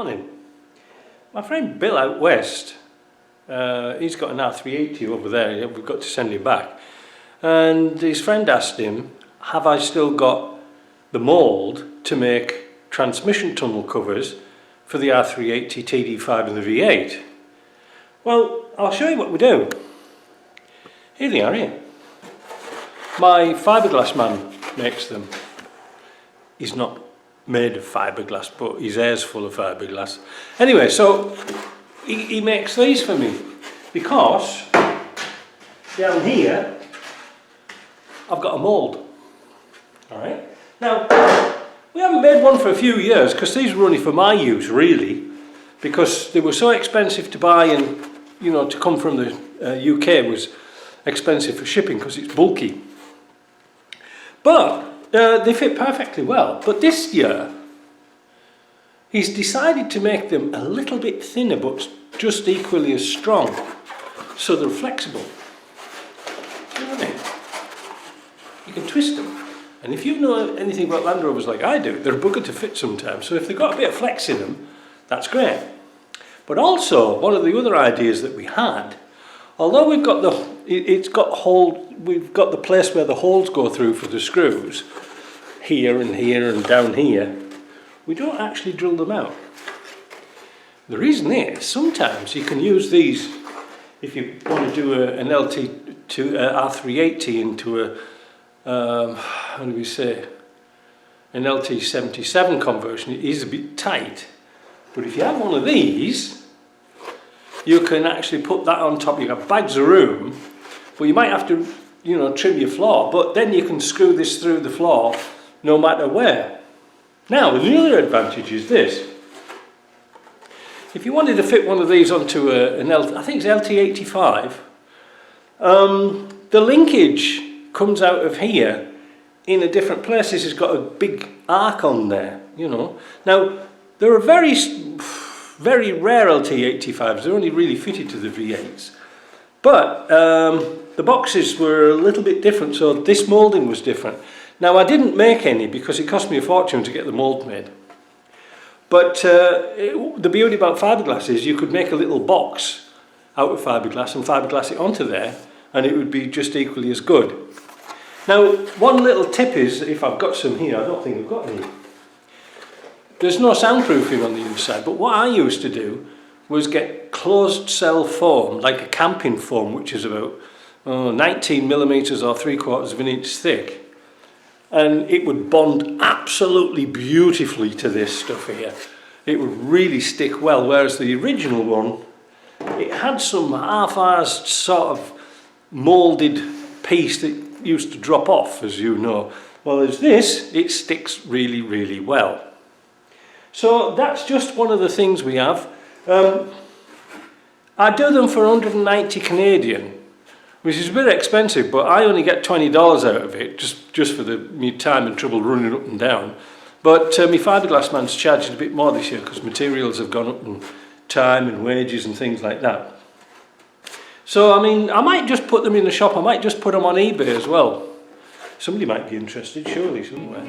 Morning. My friend Bill out west, he's got an R380 over there, we've got to send him back. And his friend asked him, have I still got the mould to make transmission tunnel covers for the R380, TD5 and the V8? Well, I'll show you what we do. Here they are here. My fiberglass man makes them. He's not made of fiberglass, but his hair's full of fiberglass. Anyway, so he makes these for me because down here I've got a mould. Alright, now we haven't made one for a few years because these were only for my use really, because they were so expensive to buy, and you know, to come from the UK was expensive for shipping because it's bulky. But they fit perfectly well. But this year he's decided to make them a little bit thinner but just equally as strong, so they're flexible. You know what I mean? You can twist them, and if you know anything about Land Rovers like I do, they're a bugger to fit sometimes, so if they've got a bit of flex in them, that's great. But also, one of the other ideas that we had, although we've got we've got the place where the holes go through for the screws, here and down here, we don't actually drill them out. The reason is, sometimes you can use these, if you want to do an LT to R380 into a, how do we say, an LT77 conversion, it is a bit tight. But if you have one of these, you can actually put that on top. You have bags of room, but you might have to, you know, trim your floor, but then you can screw this through the floor no matter where. Now, the other advantage is this. If you wanted to fit one of these onto I think it's LT85, the linkage comes out of here in a different place. This has got a big arc on there, you know. Now, there are very rare LT85s, they're only really fitted to the V8s. But the boxes were a little bit different, so this moulding was different. Now, I didn't make any because it cost me a fortune to get the mould made. But the beauty about fiberglass is you could make a little box out of fiberglass and fiberglass it onto there, and it would be just equally as good. Now, one little tip is, if I've got some here, I don't think I've got any. There's no soundproofing on the inside, but what I used to do was get closed cell foam, like a camping foam, which is about 19 millimeters or 3/4 of an inch thick. And it would bond absolutely beautifully to this stuff here. It would really stick well, whereas the original one, it had some half-arsed sort of moulded piece that used to drop off, as you know. Well, as this, it sticks really, really well. So that's just one of the things we have. I do them for 190 Canadian, which is a bit expensive, but I only get $20 out of it, just for my time and trouble running up and down. But my fiberglass man's charging a bit more this year because materials have gone up, and time and wages and things like that. So, I mean, I might just put them in the shop, I might just put them on eBay as well. Somebody might be interested, surely, somewhere.